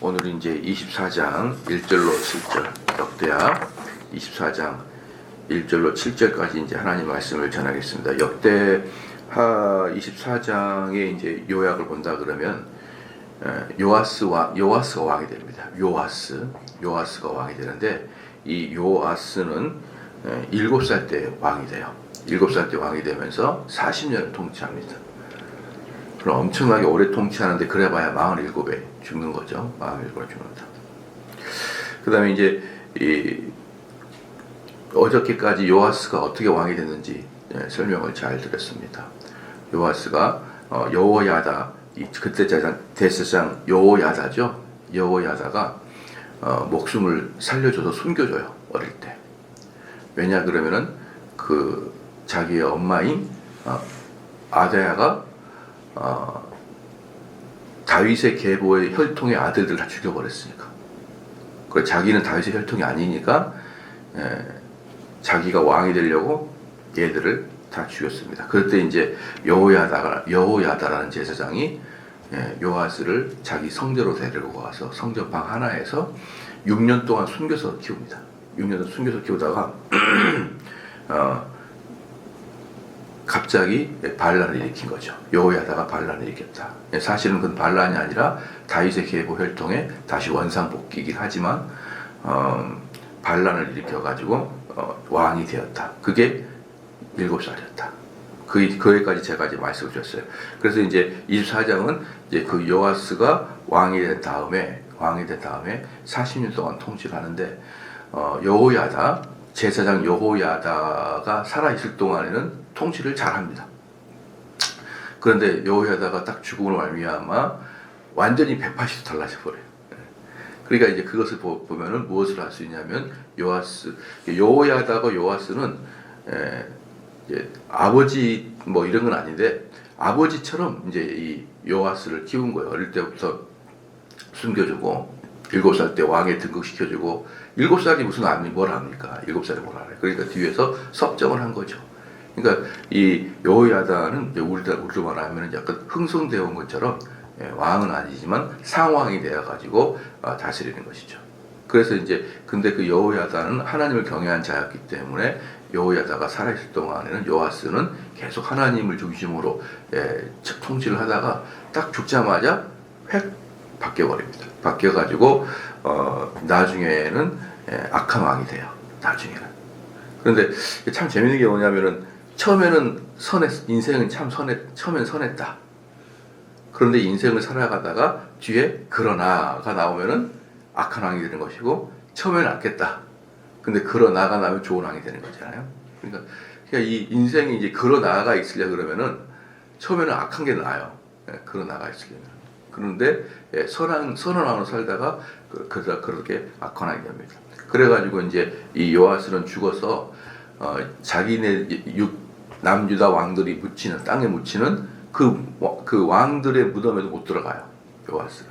오늘은 이제 24장 1절로 7절 역대하 24장 1절로 7절까지 이제 하나님 말씀을 전하겠습니다. 역대하 24장의 이제 요약을 본다 그러면 요아스가 왕이 됩니다. 요아스가 왕이 되는데 이 요아스는 7살 때 왕이 돼요. 7살 때 왕이 되면서 40년을 통치합니다. 그럼 엄청나게 오래 통치하는데 그래봐야 47에 죽는 거죠. 47에 죽는다. 그 다음에 이제 어저께까지 요아스가 어떻게 왕이 됐는지 설명을 잘 드렸습니다. 요아스가 여호야다, 그때 대제사장 여호야다죠. 여호야다가 목숨을 살려줘서 숨겨줘요. 어릴 때. 왜냐 그러면은 그 자기의 엄마인 아다야가 다윗의 계보의 혈통의 아들들 다 죽여버렸으니까. 그 자기는 다윗의 혈통이 아니니까 자기가 왕이 되려고 얘들을 다 죽였습니다. 그럴 때 이제 여호야다라는 제사장이 요아스를 자기 성전으로 데리고 와서 성전방 하나에서 6년 동안 숨겨서 키웁니다. 6년 숨겨서 키우다가 갑자기 반란을 일으킨 거죠. 여호야다가 반란을 일으켰다. 사실은 그건 반란이 아니라 다윗의 계보 혈통에 다시 원상복귀이긴 하지만 반란을 일으켜가지고 왕이 되었다. 그게 7살이었다. 그 해까지 제가 이제 말씀을 드렸어요. 그래서 이제 24장은 이제 그 요아스가 왕이 된 다음에 40년 동안 통치를 하는데 여호야다, 제사장 여호야다가 살아있을 동안에는 통치를 잘합니다. 그런데 여호야다가 딱 죽음으로 말미암아 완전히 180도 달라져 버려요. 그러니까 이제 그것을 보면은 무엇을 할 수 있냐면 여호야다가 요아스는 이제 아버지 뭐 이런 건 아닌데 아버지처럼 이제 이 요아스를 키운 거예요. 어릴 때부터 숨겨주고 7살 때 왕에 등극시켜주고 7살이 무슨 뭘 합니까? 7살이 뭘 알아요. 그러니까 뒤에서 섭정을 한 거죠. 그러니까 이 여호야다는 이제 우리로 말하면 약간 흥성되어 온 것처럼 왕은 아니지만 상왕이 되어가지고 다스리는 것이죠. 그래서 이제 근데 그 여호야다는 하나님을 경외한 자였기 때문에 여호야다가 살아있을 동안에는 요아스는 계속 하나님을 중심으로 통치를 하다가 딱 죽자마자 획 바뀌어버립니다. 바뀌어가지고 나중에는 악한 왕이 돼요. 나중에는. 그런데 참 재밌는 게 뭐냐면은 처음에는 인생은 참 처음엔 선했다. 그런데 인생을 살아가다가 뒤에 그러나가 나오면은 악한 왕이 되는 것이고 처음에는 악했다. 근데 그러나가 나오면 좋은 왕이 되는 거잖아요. 그러니까 이 인생이 이제 그러나가 있으려 그러면은 처음에는 악한 게 나아요. 그러나가 있으려면. 그런데 선한 왕으로 살다가 그렇게 악한 왕이 됩니다. 그래가지고 이제 이 요아스는 죽어서 자기네 남유다 왕들이 땅에 묻히는 그 왕들의 무덤에도 못 들어가요. 요아스는.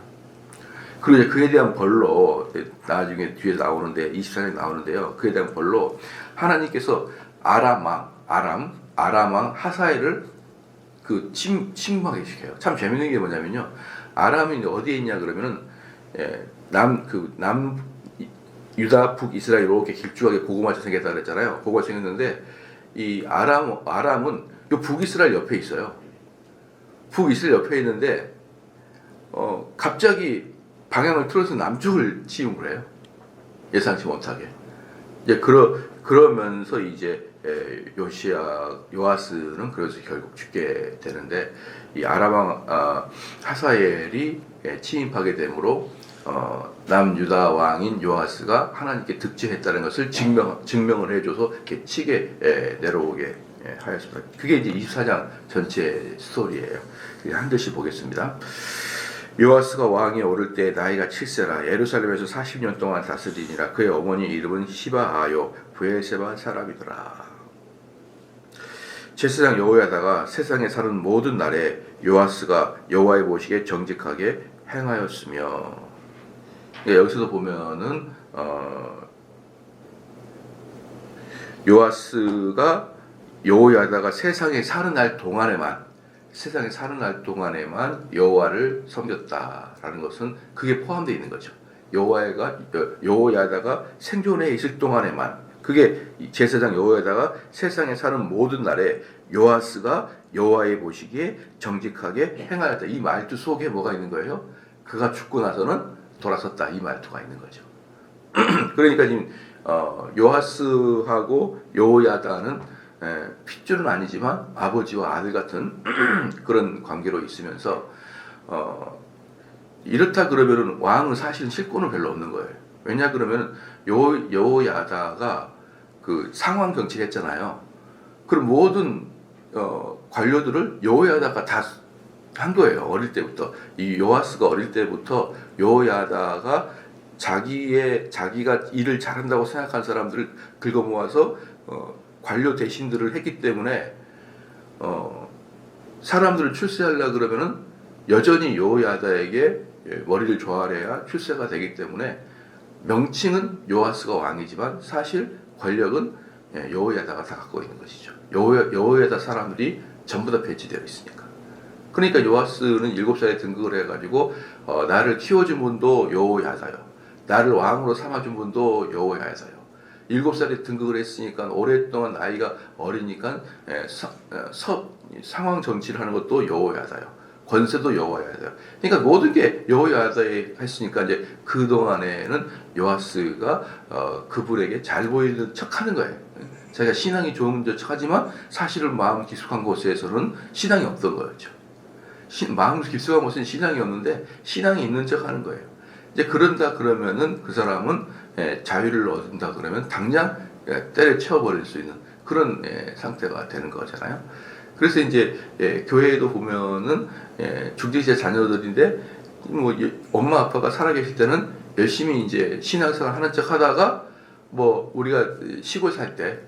그리고 이제 그에 대한 벌로 나중에 뒤에 나오는데 24장에 나오는데요. 그에 대한 벌로 하나님께서 아람 왕 하사엘을 침공하게 시켜요. 참 재밌는 게 뭐냐면요. 아람이 어디에 있냐 그러면은 유다 북이스라엘 이렇게 길쭉하게 고구마처럼 생겼다 그랬잖아요. 고구마 생겼는데 이 아람은 요 북이스라엘 옆에 있어요. 북이스라엘 옆에 있는데 갑자기 방향을 틀어서 남쪽을 치운 거예요. 예상치 못하게. 이제 그러면서 이제 요아스는 그래서 결국 죽게 되는데 이 아람 하사엘이 침입하게 되므로 남유다 왕인 요아스가 하나님께 득죄했다는 것을 증명을 해줘서 이렇게 치게 내려오게 하였습니다. 그게 이제 24장 전체 스토리예요. 한 절씩 보겠습니다. 요아스가 왕이 오를 때 나이가 7세라 예루살렘에서 40년 동안 다스리니라. 그의 어머니 이름은 시바아요 브엘세바 사람이더라. 제사장 여호야다가 세상에 사는 모든 날에 요아스가 여호와의 보시기에 정직하게 행하였으며. 여기서도 보면은 요아스가 여호야다가 세상에 사는 날 동안에만 세상에 사는 날 동안에만 여호와를 섬겼다라는 것은 그게 포함되어 있는 거죠. 여호야다가 생존해 있을 동안에만, 그게 제사장 여호야다가 세상에 사는 모든 날에 요아스가 여호와의 보시기에 정직하게 행하였다. 이 말투 속에 뭐가 있는 거예요? 그가 죽고 나서는 돌아섰다. 이 말투가 있는 거죠. 그러니까 지금 요아스하고 여호야다는 핏줄은 아니지만 아버지와 아들 같은 그런 관계로 있으면서 이렇다 그러면은 왕은 사실은 실권은 별로 없는 거예요. 왜냐 그러면 여호야다가 그 상황 정치를 했잖아요. 그럼 모든 관료들을 여호야다가 다 한 거예요. 어릴 때부터. 이 요아스가 어릴 때부터 여호야다가 자기가 일을 잘한다고 생각한 사람들을 긁어 모아서 관료 대신들을 했기 때문에 사람들을 출세하려 그러면은 여전히 여호야다에게 머리를 조아려야 출세가 되기 때문에 명칭은 요아스가 왕이지만 사실 권력은 여호야다가 다 갖고 있는 것이죠. 여호야다 사람들이 전부 다 배치되어 있으니까. 그러니까 요아스는 7살에 등극을 해가지고 나를 키워준 분도 여호야다요. 나를 왕으로 삼아준 분도 여호야다요. 7살에 등극을 했으니까 오랫동안 나이가 어리니까 상황 정치를 하는 것도 여호야다요. 권세도 여호야다요. 그러니까 모든 게 여호야다에 했으니까 이제 그 동안에는 요아스가 그분에게 잘 보이는 척하는 거예요. 자기가 신앙이 좋은 척하지만 사실은 마음 깊숙한 곳에서는 신앙이 없던 거였죠. 마음 깊숙한 곳은 신앙이 없는데 신앙이 있는 척하는 거예요. 이제 그런다 그러면은 그 사람은 자유를 얻는다 그러면 당장 때려쳐 버릴 수 있는 그런 상태가 되는 거잖아요. 그래서 이제 교회에도 보면은 중직자 자녀들인데 뭐 엄마 아빠가 살아계실 때는 열심히 이제 신앙생활 하는 척하다가 뭐 우리가 시골 살 때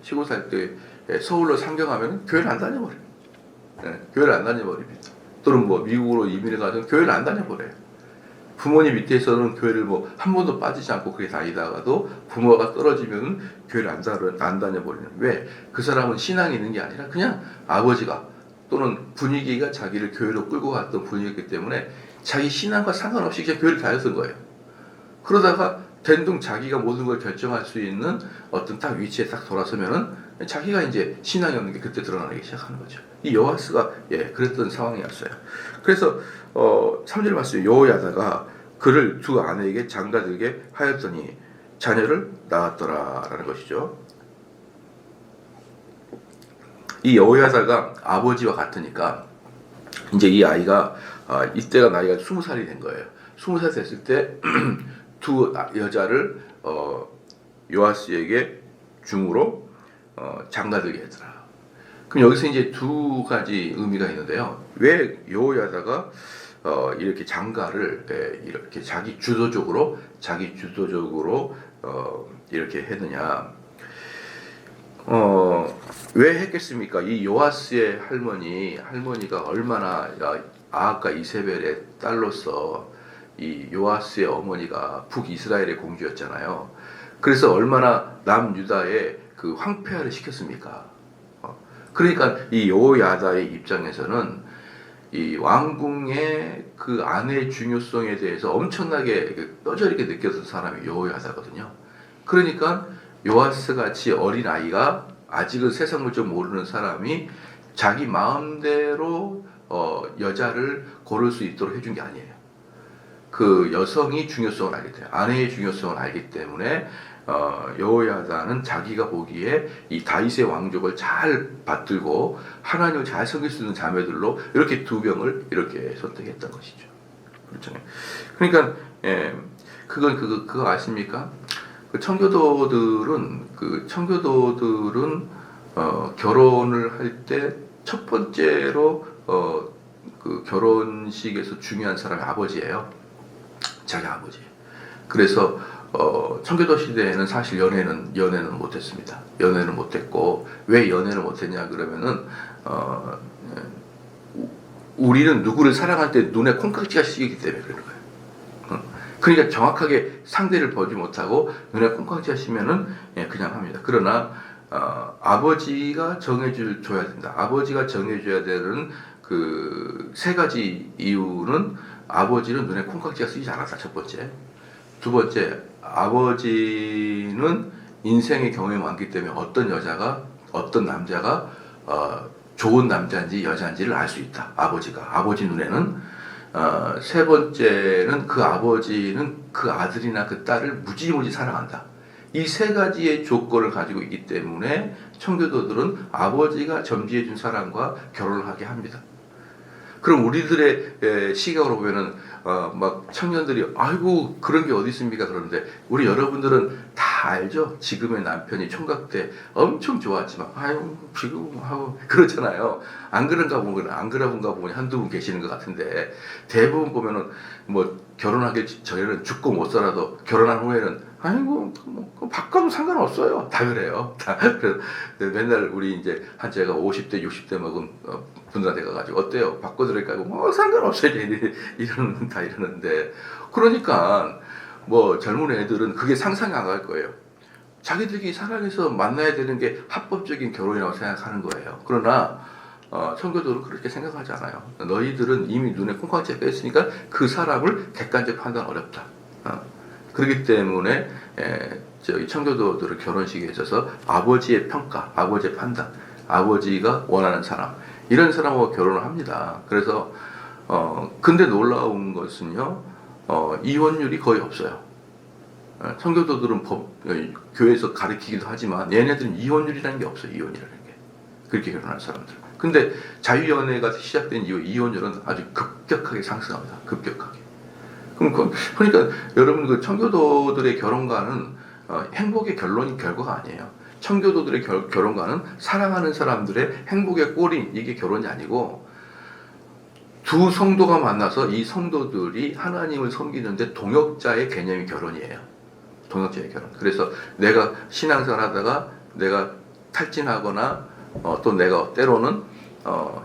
서울로 상경하면 교회를 안 다녀버려요. 교회를 안 다녀버립니다. 또는 뭐 미국으로 이민을 가서 교회를 안 다녀버려요. 부모님 밑에서는 교회를 뭐 한 번도 빠지지 않고 그렇게 다니다가도 부모가 떨어지면 교회를 안 다녀버리는. 왜? 그 사람은 신앙이 있는 게 아니라 그냥 아버지가 또는 분위기가 자기를 교회로 끌고 갔던 분위기이기 때문에 자기 신앙과 상관없이 그냥 교회를 다녔던 거예요. 그러다가 된둥 자기가 모든 걸 결정할 수 있는 어떤 딱 위치에 딱 돌아서면은 자기가 이제 신앙이 없는 게 그때 드러나기 시작하는 거죠. 이 요아스가 그랬던 상황이었어요. 그래서 3절 말씀에 여호야다가 그를 두 아내에게 장가들게 하였더니 자녀를 낳았더라라는 것이죠. 이 여호야다가 아버지와 같으니까 이제 이 아이가 이때가 나이가 20살이 된 거예요. 20살 됐을 때 두 여자를 요아스에게 중으로 장가들게 했더라. 그럼 여기서 이제 두 가지 의미가 있는데요. 왜 여호야다가 이렇게 장가를 이렇게 자기 주도적으로 이렇게 했느냐? 왜 했겠습니까? 이 요아스의 할머니가 얼마나 아합과 이세벨의 딸로서 이 요아스의 어머니가 북이스라엘의 공주였잖아요. 그래서 얼마나 남유다의 그 황폐화를 시켰습니까? 그러니까 이 여호야다의 입장에서는 이 왕궁의 그 아내의 중요성에 대해서 엄청나게 뼈저리게 느꼈던 사람이 여호야다거든요. 그러니까 요아스 같이 어린 아이가 아직은 세상을 좀 모르는 사람이 자기 마음대로 여자를 고를 수 있도록 해준 게 아니에요. 그 여성이 중요성을 알기 때문에, 아내의 중요성을 알기 때문에 여호야다는 자기가 보기에 이 다윗의 왕족을 잘 받들고 하나님을 잘 섬길 수 있는 자매들로 이렇게 두 명을 이렇게 선택했던 것이죠. 그렇죠. 그러니까 그건 그거 아십니까? 그 청교도들은 결혼을 할 때 첫 번째로 그 결혼식에서 중요한 사람이 아버지예요. 자기 아버지. 그래서 청교도 시대에는 사실 연애는 못했습니다. 연애는 못했고 왜 연애를 못했냐 그러면은 우리는 누구를 사랑할 때 눈에 콩깍지가 씌이기 때문에 그러는 거예요. 그러니까 정확하게 상대를 보지 못하고 눈에 콩깍지가 씌면은 그냥 합니다. 그러나 아버지가 정해줘야 된다. 아버지가 정해줘야 되는 그 세 가지 이유는 아버지는 눈에 콩깍지가 쓰이지 않았다. 첫 번째. 두 번째, 아버지는 인생의 경험이 많기 때문에 어떤 여자가 어떤 남자가 좋은 남자인지 여자인지를 알 수 있다. 아버지 눈에는. 세 번째는 그 아버지는 그 아들이나 그 딸을 무지무지 사랑한다. 이 세 가지의 조건을 가지고 있기 때문에 청교도들은 아버지가 점지해준 사람과 결혼을 하게 합니다. 그럼 우리들의 시각으로 보면은 막 청년들이 아이고 그런 게 어디 있습니까 그러는데 우리 여러분들은 다 알죠. 지금의 남편이 총각 때 엄청 좋았지만 아유 지금 하고 그렇잖아요. 안 그런가 보면 한두 분 계시는 것 같은데 대부분 보면은 뭐 결혼하기 전에는 죽고 못 살아도 결혼한 후에는 아이고 뭐 바꿔도 상관없어요. 다 그래요. 다 그래서 맨날 우리 이제 한 제가 50대 60대 먹은 분들한테 가가지고 어때요? 바꿔드릴까요? 뭐 상관없어요. 다 이러는데 그러니까 뭐 젊은 애들은 그게 상상이 안 갈 거예요. 자기들이 사랑해서 만나야 되는 게 합법적인 결혼이라고 생각하는 거예요. 그러나 청교도는 그렇게 생각하지 않아요. 너희들은 이미 눈에 콩깍지가 껴있으니까 그 사람을 객관적 판단 어렵다. 그렇기 때문에 저희 청교도들의 결혼식에 있어서 아버지의 평가, 아버지의 판단, 아버지가 원하는 사람 이런 사람하고 결혼을 합니다. 그래서 근데 놀라운 것은요 이혼율이 거의 없어요. 청교도들은 교회에서 가르치기도 하지만 얘네들은 이혼율이라는 게 없어요. 이혼이라는 게 그렇게 결혼한 사람들. 근데 자유연애가 시작된 이후 이혼율은 아주 급격하게 상승합니다. 급격하게. 그러니까 여러분 그 청교도들의 결혼관은 행복의 결과가 아니에요. 청교도들의 결혼관은 사랑하는 사람들의 행복의 꼴인 이게 결혼이 아니고 두 성도가 만나서 이 성도들이 하나님을 섬기는데 동역자의 개념이 결혼이에요. 동역자의 결혼. 그래서 내가 신앙생활 하다가 내가 탈진하거나 또 내가 때로는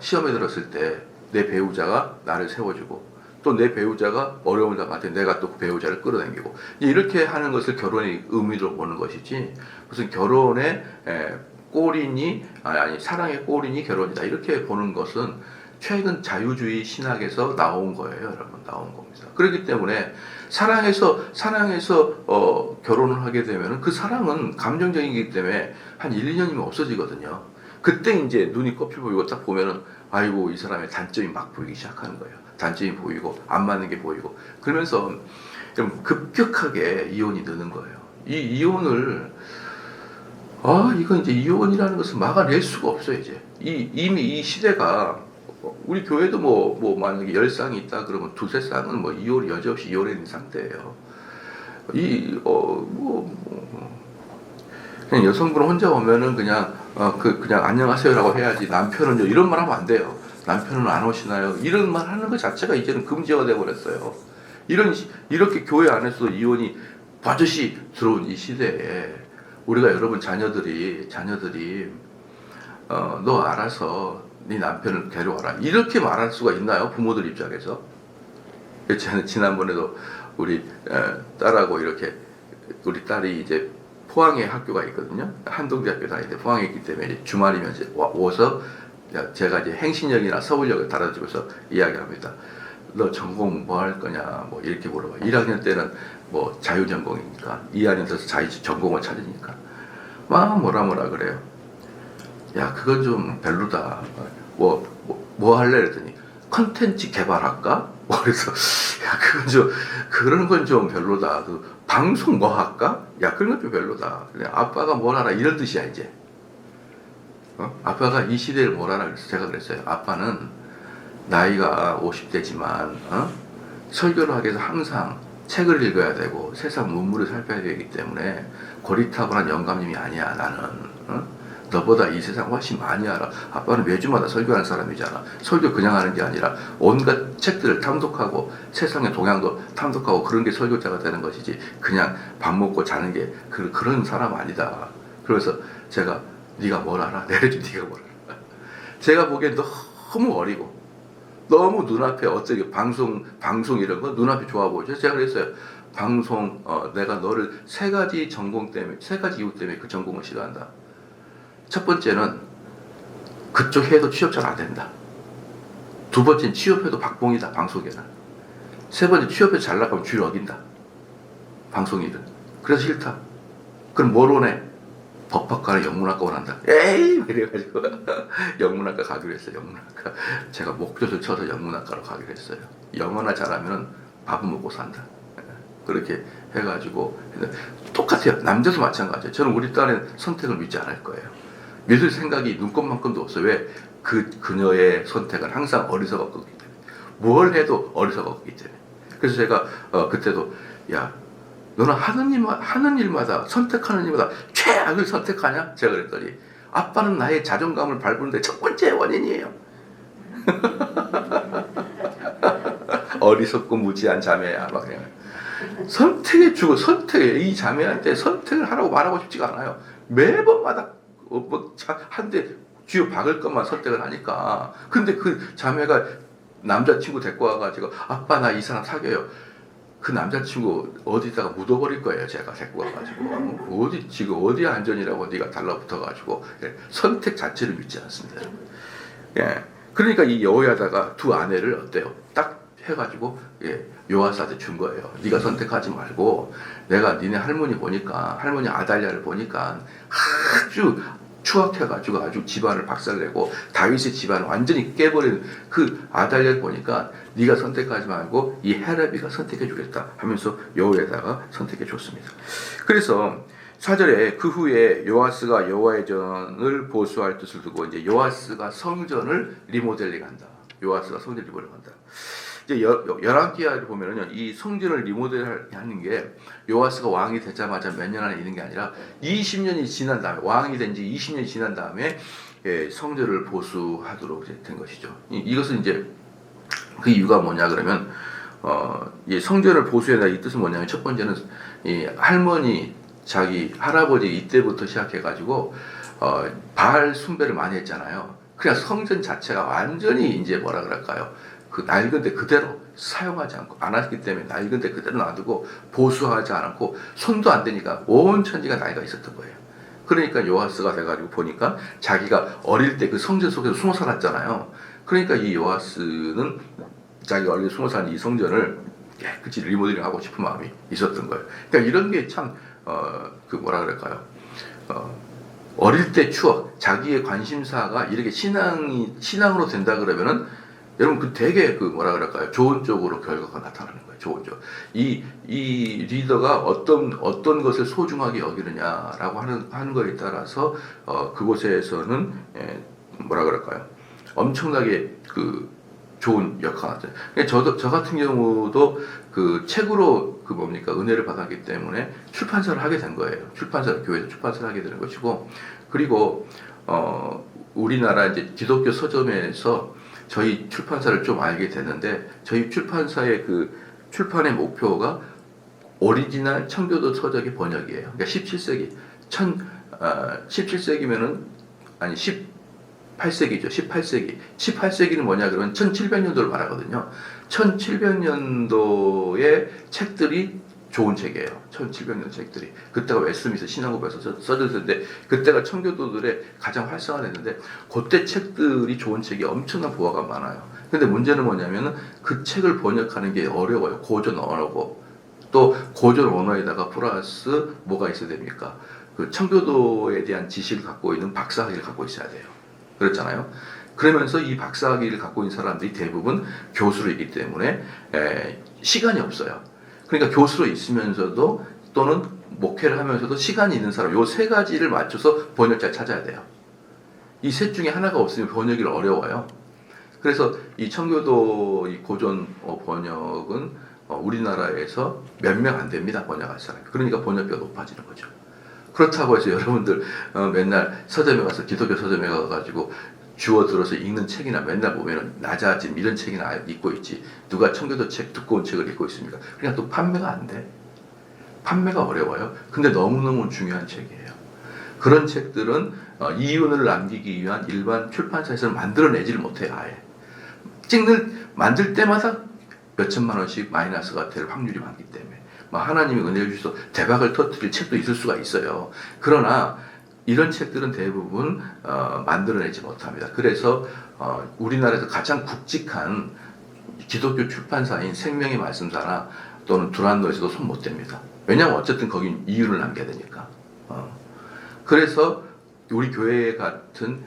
시험에 들었을 때 내 배우자가 나를 세워주고 또 내 배우자가 어려움을 당할 내가 또 그 배우자를 끌어당기고 이렇게 하는 것을 결혼의 의미로 보는 것이지 무슨 결혼의 꼴이니 아니 사랑의 꼴이니 결혼이다 이렇게 보는 것은 최근 자유주의 신학에서 나온 거예요. 여러분 나온 겁니다. 그렇기 때문에 사랑해서 결혼을 하게 되면 그 사랑은 감정적이기 때문에 한 1, 2년이면 없어지거든요. 그때 이제 눈이 껍질 보이고 딱 보면은 아이고 이 사람의 단점이 막 보이기 시작하는 거예요. 단점이 보이고 안 맞는 게 보이고 그러면서 좀 급격하게 이혼이 느는 거예요. 이 이혼을 이건 이제 이혼이라는 것을 막아낼 수가 없어요. 이제 이미 이 시대가 우리 교회도 뭐 만약에 10쌍이 있다 그러면 두세 쌍은 뭐 이혼 여지없이 이혼해 있는 상태예요. 그냥 여성분은 혼자 오면은 그냥 안녕하세요라고 해야지 남편은요 이런 말 하면 안 돼요. 남편은 안 오시나요? 이런 말 하는 것 자체가 이제는 금지가 돼 버렸어요. 이렇게 교회 안에서 이혼이 버젓이 들어온 이 시대에 우리가 여러분 자녀들이 너 알아서 네 남편을 데려와라 이렇게 말할 수가 있나요? 부모들 입장에서. 지난번에도 우리 딸하고 이렇게 우리 딸이 이제 포항에 학교가 있거든요. 한동대학교 다니는데 포항에 있기 때문에 주말이면 이제 와서 제가 이제 행신역이나 서울역에 달아주면서 이야기합니다. 너 전공 뭐 할 거냐 뭐 이렇게 물어봐. 1학년 때는 뭐 자유전공이니까 2학년 돼서 자유전공을 찾으니까 막 뭐라 그래요. 야 그건 좀 별로다. 뭐 할래 그랬더니 컨텐츠 개발할까? 그래서 야 그런 건 좀 별로다. 그 방송 뭐 할까? 야 그런 건 좀 별로다. 아빠가 뭘 알아 이런 뜻이야 이제. 아빠가 이 시대를 뭘 알아 그래서 제가 그랬어요. 아빠는 나이가 50대지만 설교를 하기 위해서 항상 책을 읽어야 되고 세상 문물을 살펴야 되기 때문에 고리타분한 영감님이 아니야 나는. 너보다 이 세상 훨씬 많이 알아. 아빠는 매주마다 설교하는 사람이잖아. 설교 그냥 하는 게 아니라 온갖 책들을 탐독하고 세상의 동향도 탐독하고 그런 게 설교자가 되는 것이지 그냥 밥 먹고 자는 게 그런 사람 아니다. 그래서 제가 네가 뭘 알아? 내려줘 네가 뭘 알아? 제가 보기엔 너무 어리고 너무 눈앞에 어떻게 방송 이런 거 눈앞에 좋아 보이죠? 제가 그랬어요. 방송 내가 너를 세 가지 이유 때문에 그 전공을 싫어한다. 첫 번째는 그쪽 해도 취업 잘 안 된다. 두 번째는 취업해도 박봉이다, 방송에는. 세 번째, 취업해서 잘 나가면 주의를 어긴다, 방송이든. 그래서 싫다. 그럼 뭘 원해? 법학과나 영문학과 원한다. 에이! 이래가지고 영문학과 가기로 했어요. 영문학과. 제가 목젖을 쳐서 영문학과로 가기로 했어요. 영어나 잘하면 밥은 먹고 산다. 그렇게 해가지고 똑같아요. 남자도 마찬가지예요. 저는 우리 딸의 선택을 믿지 않을 거예요. 믿을 생각이 눈꼽만큼도 없어요. 왜? 그녀의 선택은 항상 어리석었기 때문에. 뭘 해도 어리석었기 때문에. 그래서 제가 그때도, 야, 너는 하는 일마다, 선택하는 일마다 최악을 선택하냐? 제가 그랬더니, 아빠는 나의 자존감을 밟는데 첫 번째 원인이에요. 어리석고 무지한 자매야. 막 그냥. 선택에 주고, 이 자매한테 선택을 하라고 말하고 싶지가 않아요. 매번마다 한 대 쥐어 박을 것만 선택을 하니까. 근데 그 자매가 남자친구 데리고 와가지고, 아빠 나 이 사람 사귀어요. 그 남자친구 어디다가 묻어버릴 거예요. 제가 데리고 와가지고. 지금 어디 안전이라고 네가 달라붙어가지고. 선택 자체를 믿지 않습니다. 예. 그러니까 이 여호야다가 두 아내를 어때요? 딱 해가지고, 예, 요아스한테 준 거예요. 네가 선택하지 말고, 내가 니네 할머니 보니까, 할머니 아달랴를 보니까 아주 추악해가지고 아주 집안을 박살내고 다윗의 집안을 완전히 깨버린 그 아달랴를 보니까 네가 선택하지 말고 이 헤라비가 선택해 주겠다 하면서 여호야다가 선택해 줬습니다. 그래서 4절에 그 후에 요아스가 여호와의 전을 보수할 뜻을 두고 이제 요아스가 성전을 리모델링한다. 요아스가 성전을 리모델링한다. 이제 열왕기하를 보면은요, 이 성전을 리모델하는 게 요아스가 왕이 되자마자 몇 년 안에 있는 게 아니라 20년이 지난 다음에, 왕이 된 지 20년이 지난 다음에, 예, 성전을 보수하도록 된 것이죠. 이것은 이제 그 이유가 뭐냐 그러면, 이 성전을 보수해라, 이 뜻은 뭐냐면, 첫 번째는 이 할머니, 자기 할아버지 이때부터 시작해가지고 바알 숭배를 많이 했잖아요. 그냥 성전 자체가 완전히 이제 뭐라 그럴까요? 그 낡은 데 그대로 사용하지 않고 안 하기 때문에 낡은 데 그대로 놔두고 보수하지 않고 손도 안 대니까 온 천지가 나이가 있었던 거예요. 그러니까 요아스가 돼가지고 보니까 자기가 어릴 때 그 성전 속에서 숨어 살았잖아요. 그러니까 이 요아스는 자기가 어릴 때 숨어 산 이 성전을 깨끗이 리모델링 하고 싶은 마음이 있었던 거예요. 그러니까 이런 게 참 그 뭐라 그럴까요? 어릴 때 추억, 자기의 관심사가 이렇게 신앙으로 된다 그러면은 여러분 그 되게 그 뭐라 그럴까요? 좋은 쪽으로 결과가 나타나는 거예요. 좋은 쪽. 이 리더가 어떤 것을 소중하게 여기느냐라고 하는 거에 따라서 그곳에서는 뭐라 그럴까요? 엄청나게 그 좋은 역할을 하죠. 저 같은 경우도 그 책으로 그 뭡니까 은혜를 받았기 때문에 출판사를 하게 된 거예요. 교회에서 출판사를 하게 되는 것이고, 그리고 우리나라 이제 기독교 서점에서 저희 출판사를 좀 알게 됐는데, 저희 출판사의 그 출판의 목표가 오리지널 청교도 서적의 번역이에요. 그러니까 17세기 17세기면은 아니 18세기죠. 18세기는 뭐냐 그러면 1700년도를 말하거든요. 1700년도의 책들이 좋은 책이에요. 1700년 책들이. 그때가 웨스트민스터 신앙고에서 써질 텐데, 그때가 청교도들의 가장 활성화됐는데, 그때 책들이 좋은 책이 엄청난 보화가 많아요. 근데 문제는 뭐냐면은 그 책을 번역하는 게 어려워요. 고전 언어고. 또 고전 언어에다가 플러스 뭐가 있어야 됩니까? 그 청교도에 대한 지식을 갖고 있는 박사학위를 갖고 있어야 돼요. 그렇잖아요. 그러면서 이 박사학위를 갖고 있는 사람들이 대부분 교수로 있기 때문에 시간이 없어요. 그러니까 교수로 있으면서도 또는 목회를 하면서도 시간이 있는 사람, 요 세 가지를 맞춰서 번역자를 찾아야 돼요. 이 셋 중에 하나가 없으면 번역이 어려워요. 그래서 이 청교도 이 고전 번역은 우리나라에서 몇 명 안 됩니다. 번역할 사람이. 그러니까 번역비가 높아지는 거죠. 그렇다고 해서 여러분들 맨날 서점에 가서, 기독교 서점에 가가지고 주워 들어서 읽는 책이나 맨날 보면은 낮아짐 이런 책이나 읽고 있지, 누가 청교도 책, 두꺼운 책을 읽고 있습니까? 그냥 또 판매가 안 돼. 판매가 어려워요. 근데 너무너무 중요한 책이에요. 그런 책들은 이윤을 남기기 위한 일반 출판사에서는 만들어내지를 못해요. 아예 만들 때마다 몇 천만 원씩 마이너스가 될 확률이 많기 때문에 하나님이 은혜를 주셔서 대박을 터뜨릴 책도 있을 수가 있어요. 그러나 이런 책들은 대부분 만들어내지 못합니다. 그래서 우리나라에서 가장 굵직한 기독교 출판사인 생명의 말씀사나 또는 두란노에서도 손 못 댑니다. 왜냐하면 어쨌든 거긴 이유를 남겨야 되니까. 그래서 우리 교회 같은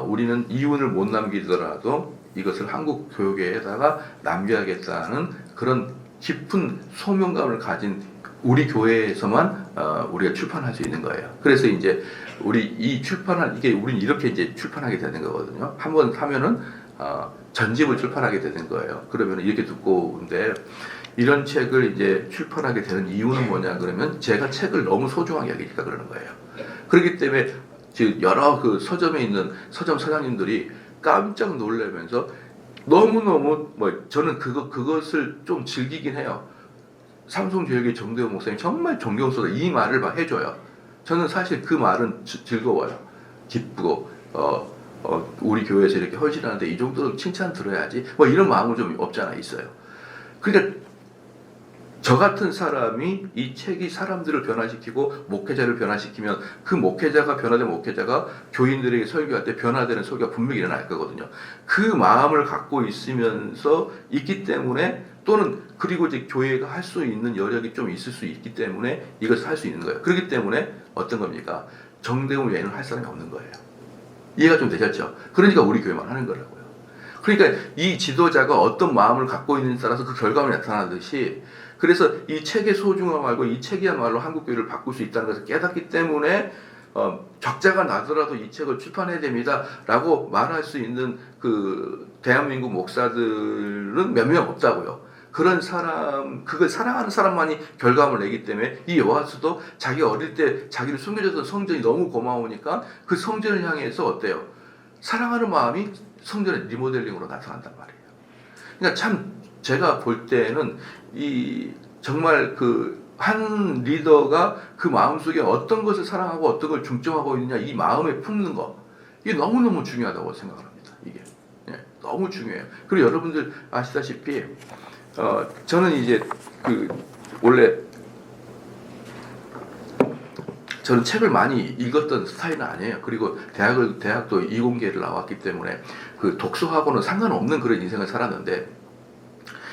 우리는 이윤을 못 남기더라도 이것을 한국 교회에다가 남겨야겠다는 그런 깊은 소명감을 가진 우리 교회에서만 우리가 출판할 수 있는 거예요. 그래서 이제 우리 이 출판한 이게 우리는 이렇게 이제 출판하게 되는 거거든요. 한번 하면은 전집을 출판하게 되는 거예요. 그러면 이렇게 두꺼운데 이런 책을 이제 출판하게 되는 이유는 뭐냐 그러면 제가 책을 너무 소중하게 여기니까 그러는 거예요. 그렇기 때문에 지금 여러 그 서점에 있는 서점 사장님들이 깜짝 놀라면서 너무너무 저는 그것을 좀 즐기긴 해요. 삼성교육의 정대원 목사님 정말 존경스러워 이 말을 막 해줘요. 저는 사실 그 말은 즐거워요. 기쁘고 우리 교회에서 이렇게 헌신하는데 이 정도는 칭찬 들어야지 이런 마음은 좀 없잖아 있어요. 그러니까 저 같은 사람이 이 책이 사람들을 변화시키고 목회자를 변화시키면 그 목회자가 변화된 목회자가 교인들에게 설교할 때 변화되는 설교가 분명히 일어날 거거든요. 그 마음을 갖고 있으면서 있기 때문에 또는 그리고 이제 교회가 할 수 있는 여력이 좀 있을 수 있기 때문에 이것을 할 수 있는 거예요. 그렇기 때문에 어떤 겁니까? 정대훈 외에는 할 사람이 없는 거예요. 이해가 좀 되셨죠? 그러니까 우리 교회만 하는 거라고요. 그러니까 이 지도자가 어떤 마음을 갖고 있는지에 따라서 그 결과물이 나타나듯이 그래서 이 책의 소중함 알고 이 책이야말로 한국교회를 바꿀 수 있다는 것을 깨닫기 때문에 적자가 나더라도 이 책을 출판해야 됩니다 라고 말할 수 있는 그 대한민국 목사들은 몇 명 없다고요. 그런 사람, 그걸 사랑하는 사람만이 결과물을 내기 때문에 이 요하스도 자기 어릴 때 자기를 숨겨줬던 성전이 너무 고마우니까 그 성전을 향해서 어때요? 사랑하는 마음이 성전의 리모델링으로 나타난단 말이에요. 그러니까 참 제가 볼 때는 이 정말 그 한 리더가 그 마음속에 어떤 것을 사랑하고 어떤 걸 중점하고 있느냐 이 마음에 품는 거 이게 너무너무 중요하다고 생각합니다. 이게 너무 중요해요. 그리고 여러분들 아시다시피 저는 이제 원래 저는 책을 많이 읽었던 스타일은 아니에요. 그리고 대학도 이공계를 나왔기 때문에 그 독서하고는 상관없는 그런 인생을 살았는데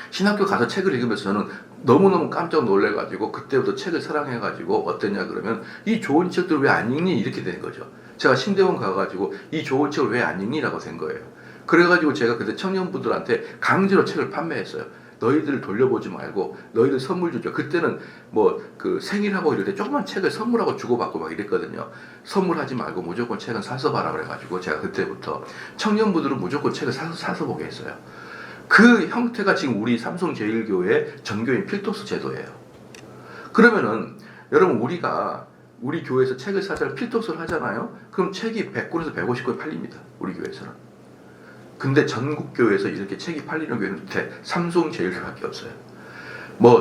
신학교 가서 책을 읽으면서 저는 너무너무 깜짝 놀래가지고 그때부터 책을 사랑해가지고 어땠냐 그러면 이 좋은 책들 왜 안 읽니? 이렇게 된 거죠. 제가 신대원 가가지고 이 좋은 책을 왜 안 읽니? 라고 된 거예요. 그래가지고 제가 그때 청년부들한테 강제로 책을 판매했어요. 너희들 돌려보지 말고 너희들 선물 주죠. 그때는 그 생일하고 이럴 때 조그만 책을 선물하고 주고받고 막 이랬거든요. 선물하지 말고 무조건 책은 사서 봐라 그래가지고 제가 그때부터 청년부들은 무조건 책을 사서 보게 했어요. 그 형태가 지금 우리 삼성제일교회 전교인 필독스 제도예요. 그러면은 여러분 우리가 우리 교회에서 책을 사서 필독스를 하잖아요. 그럼 책이 100권에서 150권 팔립니다. 우리 교회에서는. 근데 전국 교회에서 이렇게 책이 팔리는 교회는 삼성제일교회밖에 없어요.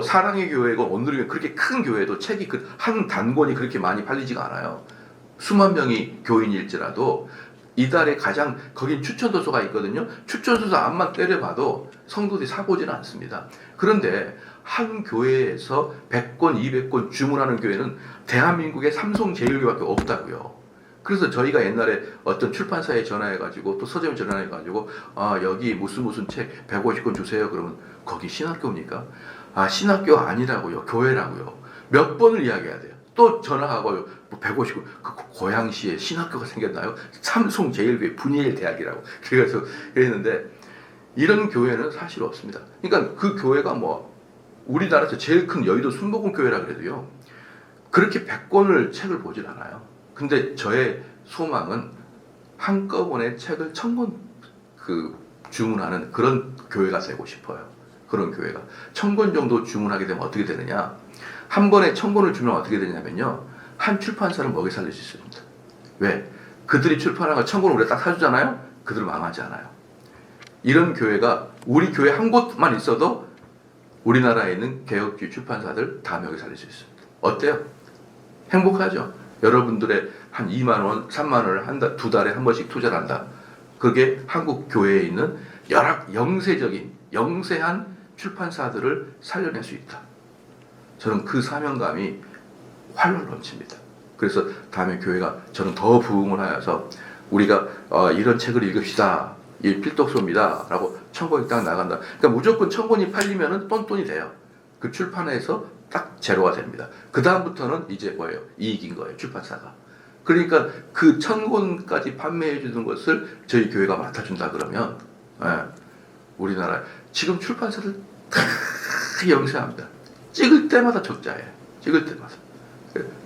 사랑의 교회고 온누리 교회 그렇게 큰 교회도 책이 한 단권이 그렇게 많이 팔리지가 않아요. 수만 명이 교인일지라도 이달에 가장 거긴 추천도서가 있거든요. 추천도서 앞만 때려봐도 성도들이 사보지는 않습니다. 그런데 한 교회에서 100권, 200권 주문하는 교회는 대한민국의 삼성제일교회밖에 없다고요. 그래서 저희가 옛날에 어떤 출판사에 전화해가지고 또 서점에 전화해가지고 여기 무슨 책 150권 주세요. 그러면 거기 신학교입니까? 신학교 아니라고요. 교회라고요. 몇 번을 이야기해야 돼요. 또 전화하고 150권 그 고양시에 신학교가 생겼나요? 삼성제일교회 분이엘대학이라고 그래서 그랬는데 이런 교회는 사실 없습니다. 그러니까 그 교회가 우리나라에서 제일 큰 여의도 순복음교회라 그래도요. 그렇게 100권을 책을 보질 않아요. 근데 저의 소망은 한꺼번에 책을 1000권 주문하는 그런 교회가 되고 싶어요. 그런 교회가 1000권 정도 주문하게 되면 어떻게 되느냐? 한 번에 1000권을 주면 어떻게 되냐면요. 한 출판사를 먹여 살릴 수 있습니다. 왜? 그들이 출판한 거 1000권을 우리가 딱 사주잖아요. 그들은 망하지 않아요. 이런 교회가 우리 교회 한 곳만 있어도 우리나라에 있는 개혁주의 출판사들 다 먹여 살릴 수 있습니다. 어때요? 행복하죠? 여러분들의 한 2만 원, 3만 원을 두 달에 한 번씩 투자를 한다. 그게 한국 교회에 있는 영세한 출판사들을 살려낼 수 있다. 저는 그 사명감이 활로 넘칩니다. 그래서 다음에 교회가 저는 더 부흥을 하여서 우리가 이런 책을 읽읍시다. 이 필독서입니다. 라고 청권이 딱 나간다. 그러니까 무조건 청권이 팔리면은 똔똔이 돼요. 그 출판에서 딱 제로가 됩니다. 그 다음부터는 이제 뭐예요? 이익인 거예요. 출판사가. 그러니까 그 1000권까지 판매해 주는 것을 저희 교회가 맡아준다 그러면 우리나라 지금 출판사들 다 영세합니다. 찍을 때마다 적자예요. 찍을 때마다.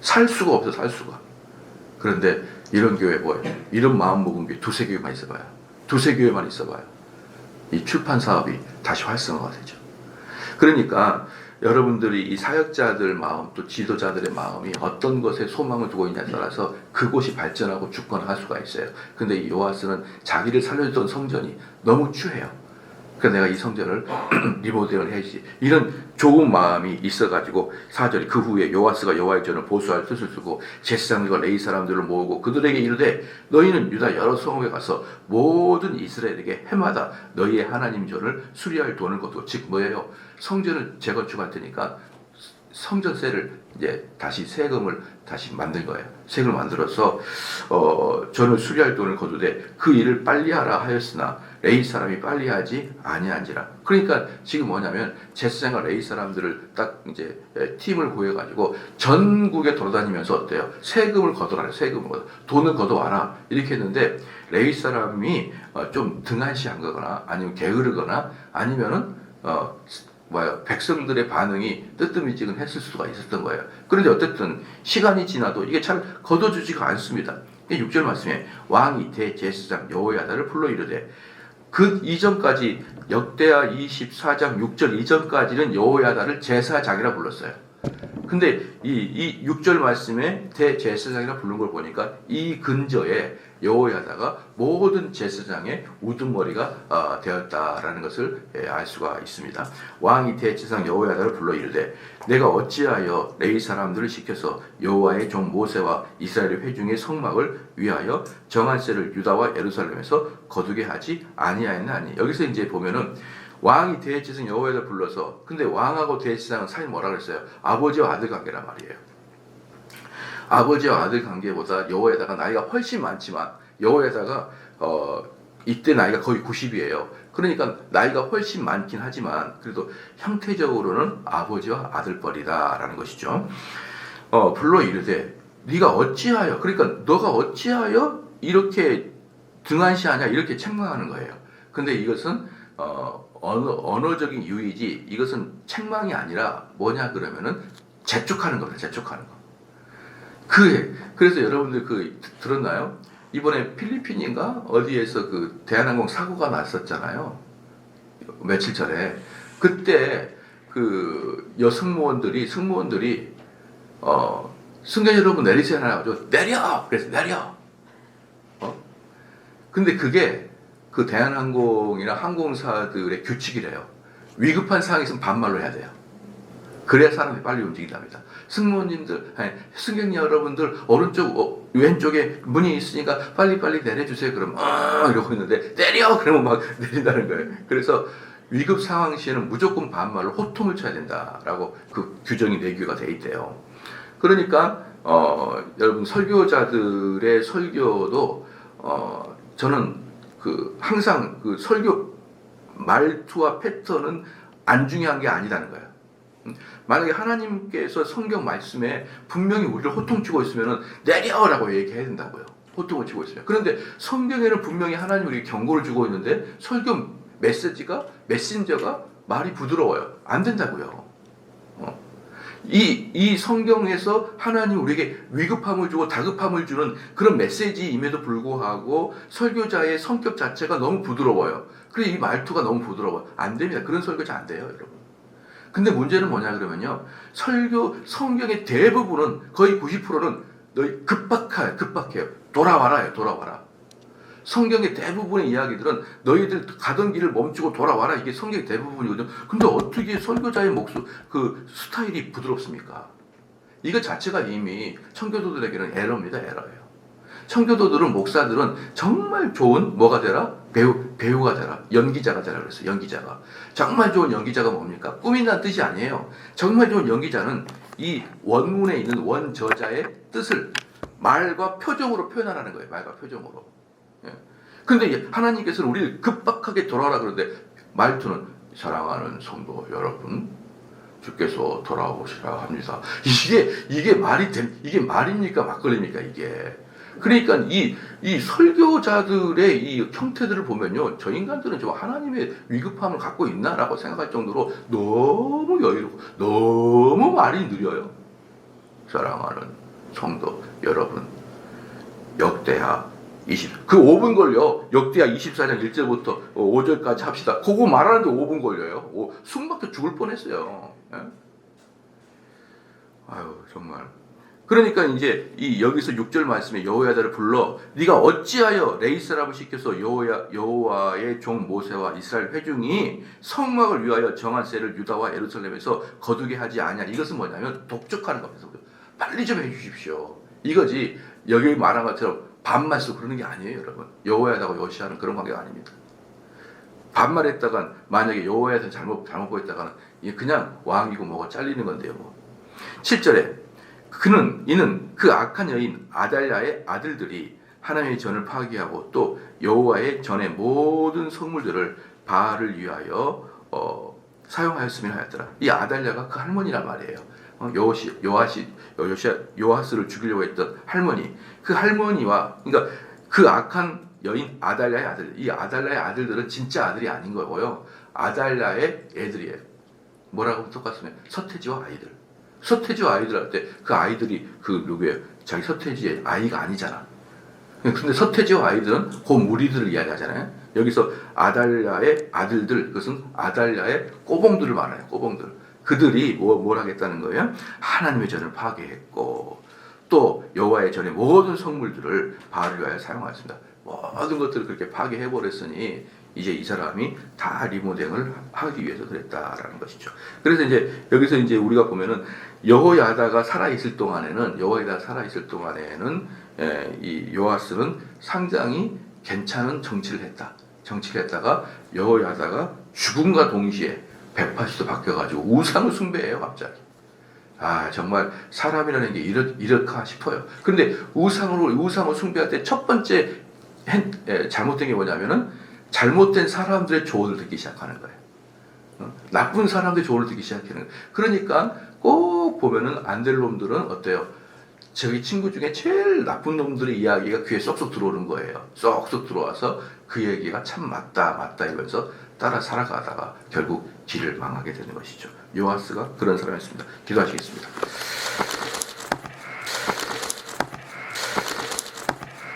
살 수가 없어, 살 수가. 그런데 이런 교회 뭐예요? 이런 마음 먹은 교회 두세 교회만 있어봐요. 두세 교회만 있어봐요. 이 출판 사업이 다시 활성화가 되죠. 그러니까 여러분들이 이 사역자들 마음 또 지도자들의 마음이 어떤 것에 소망을 두고 있냐에 따라서 그곳이 발전하고 죽거나 할 수가 있어요. 근데 이 요아스는 자기를 살려주던 성전이 너무 추해요. 그래서 내가 이 성전을 리모델을 해야지. 이런 좋은 마음이 있어가지고 4절에 그 후에 요아스가 여호와의 전을 보수할 뜻을 쓰고 제사장들과 레위 사람들을 모으고 그들에게 이르되 너희는 유다 여러 성읍에 가서 모든 이스라엘에게 해마다 너희의 하나님 전을 수리할 돈을 거두고 즉 뭐예요? 성전을 재건축할 테니까 성전세를 이제 다시 세금을 다시 만든 거예요. 세금을 만들어서 전을 수리할 돈을 거두되 그 일을 빨리 하라 하였으나 레위 사람이 빨리 하지 아니한지라. 그러니까 지금 뭐냐면 제사장과 레위 사람들을 딱 이제 팀을 구해가지고 전국에 돌아다니면서 어때요? 세금을 걷어라, 세금을 걷어, 돈을 걷어와라 이렇게 했는데 레위 사람이 좀 등한시한 거거나 아니면 게으르거나 아니면은 백성들의 반응이 뜨뜻미지근했을 수가 있었던 거예요. 그런데 어쨌든 시간이 지나도 이게 잘 걷어주지가 않습니다. 6절 말씀에 왕이 대제사장 여호야다를 불러 이르되 그 이전까지 역대하 24장 6절 이전까지는 여호야다를 제사장이라 불렀어요. 근데 이 6절 말씀에 대제사장이라 부른 걸 보니까 이 근저에 여호야다가 모든 제사장의 우두머리가 되었다라는 것을 알 수가 있습니다. 왕이 대제사장 여호야다를 불러 이르되 내가 어찌하여 레위 사람들을 시켜서 여호와의 종 모세와 이스라엘의 회중의 성막을 위하여 정한세를 유다와 예루살렘에서 거두게 하지 아니하였나 하니. 여기서 이제 보면은 왕이 대제사장 여호야다를 불러서 근데 왕하고 대제사장은 사이 뭐라 그랬어요? 아버지와 아들 관계란 말이에요. 아버지와 아들 관계보다 여호야다가 나이가 훨씬 많지만 여호야다가 이때 나이가 거의 90이에요. 그러니까 나이가 훨씬 많긴 하지만 그래도 형태적으로는 아버지와 아들뻘이다라는 것이죠. 불러 이르되 네가 어찌하여 그러니까 너가 어찌하여 이렇게 등한시하냐 이렇게 책망하는 거예요. 근데 이것은 언어적인 유의지 이것은 책망이 아니라 뭐냐 그러면은 재촉하는 겁니다. 재촉하는 거. 그래서 여러분들 들었나요? 이번에 필리핀인가 어디에서 그 대한항공 사고가 났었잖아요. 며칠 전에 그때 그 승무원들이 승객 여러분 내리세요 하고 내려 그래서 내려. 근데 그게 그 대한항공이나 항공사들의 규칙이래요. 위급한 상황에서는 반말로 해야 돼요. 그래야 사람이 빨리 움직인답니다. 승무원님들, 승객 여러분들 오른쪽, 왼쪽에 문이 있으니까 빨리빨리 내려주세요. 그럼 이러고 있는데 내려! 그러면 막 내린다는 거예요. 그래서 위급 상황 시에는 무조건 반말로 호통을 쳐야 된다라고 그 규정이 내규가 돼 있대요. 그러니까 여러분 설교자들의 설교도 저는 항상 그 설교 말투와 패턴은 안 중요한 게 아니라는 거예요. 만약에 하나님께서 성경 말씀에 분명히 우리를 호통치고 있으면 내려라고 얘기해야 된다고요. 호통을 치고 있으면. 그런데 성경에는 분명히 하나님 우리에게 경고를 주고 있는데 설교 메신저가 말이 부드러워요. 안 된다고요. 이 성경에서 하나님 우리에게 위급함을 주고 다급함을 주는 그런 메시지임에도 불구하고 설교자의 성격 자체가 너무 부드러워요. 그래서 이 말투가 너무 부드러워요. 안 됩니다. 그런 설교자 안 돼요, 여러분. 근데 문제는 뭐냐 그러면요. 성경의 대부분은 거의 90%는 너희 급박해요. 돌아와라. 성경의 대부분의 이야기들은 너희들 가던 길을 멈추고 돌아와라. 이게 성경의 대부분이거든요. 근데 어떻게 설교자의 그 스타일이 부드럽습니까? 이거 자체가 이미 청교도들에게는 에러입니다. 에러예요. 청교도들은 목사들은 정말 좋은 뭐가 되라? 배우가 되라. 연기자가 되라 그랬어요. 연기자가. 정말 좋은 연기자가 뭡니까? 꿈이란 뜻이 아니에요. 정말 좋은 연기자는 이 원문에 있는 원저자의 뜻을 말과 표정으로 표현하라는 거예요. 말과 표정으로. 예. 근데 하나님께서는 우리를 급박하게 돌아오라 그러는데 말투는 사랑하는 성도 여러분, 주께서 돌아오시라 합니다. 이게 이게 말입니까? 막걸리입니까? 이게. 그러니까 이 설교자들의 이 형태들을 보면요, 저 인간들은 좀 하나님의 위급함을 갖고 있나라고 생각할 정도로 너무 여유롭고 너무 말이 느려요. 사랑하는 성도 여러분, 역대하 20, 그 5분 걸려. 역대하 24장 1절부터 5절까지 합시다. 그거 말하는데 5분 걸려요. 숨 막혀 죽을 뻔했어요. 예? 아유, 정말. 그러니까 이제 여기서 6절 말씀에 여호야다를 불러 네가 어찌하여 레이스랍을 시켜서 여호와의 종 모세와 이스라엘 회중이 성막을 위하여 정한 세를 유다와 예루살렘에서 거두게 하지 아니하. 이것은 뭐냐면 독촉하는 겁니다. 빨리 좀 해주십시오. 이거지. 여기 말한 것처럼 반말 쓰고 그러는 게 아니에요, 여러분. 여호야다고 요시아는 그런 관계가 아닙니다. 반말했다간 만약에 여호야다 잘못 보였다가는 그냥 왕이고 뭐가 잘리는 건데요. 뭐. 7절에 이는 그 악한 여인 아달랴의 아들들이 하나님의 전을 파괴하고 또 여호와의 전의 모든 성물들을 바알을 위하여 사용하였으면 하였더라. 이 아달랴가 그 할머니란 말이에요. 요아스를 죽이려고 했던 할머니. 그 할머니와 그러니까 그 악한 여인 아달랴의 아들. 이 아달랴의 아들들은 진짜 아들이 아닌 거고요. 아달랴의 애들이에요. 뭐라고 똑같으면 서태지와 아이들. 서태지와 아이들 할 때 그 아이들이 그 누구예요? 자기 서태지의 아이가 아니잖아. 근데 서태지와 아이들은 그 무리들을 이야기하잖아요. 여기서 아달랴의 아들들, 그것은 아달랴의 꼬봉들을 말해요. 꼬봉들. 그들이 뭘 하겠다는 거예요? 하나님의 전을 파괴했고 또 여호와의 전의 모든 성물들을 바알을 위하여 사용하였습니다. 모든 것들을 그렇게 파괴해버렸으니 이제 이 사람이 다 리모델을 하기 위해서 그랬다라는 것이죠. 그래서 이제 여기서 이제 우리가 보면은 여호야다가 살아있을 동안에는 이 요아스는 상당히 괜찮은 정치를 했다. 정치를 했다가 여호야다가 죽음과 동시에 180도 바뀌어가지고 우상을 숭배해요, 갑자기. 아, 정말 사람이라는 게 이럴까 싶어요. 그런데 우상을 숭배할 때 첫 번째 잘못된 게 뭐냐면은 잘못된 사람들의 조언을 듣기 시작하는 거예요. 나쁜 사람들의 조언을 듣기 시작하는 거예요. 그러니까 꼭 보면은 안 될 놈들은 어때요? 저기 친구 중에 제일 나쁜 놈들의 이야기가 귀에 쏙쏙 들어오는 거예요. 쏙쏙 들어와서 그 얘기가 참 맞다 이러면서 따라 살아가다가 결국 길을 망하게 되는 것이죠. 요아스가 그런 사람이었습니다. 기도하시겠습니다.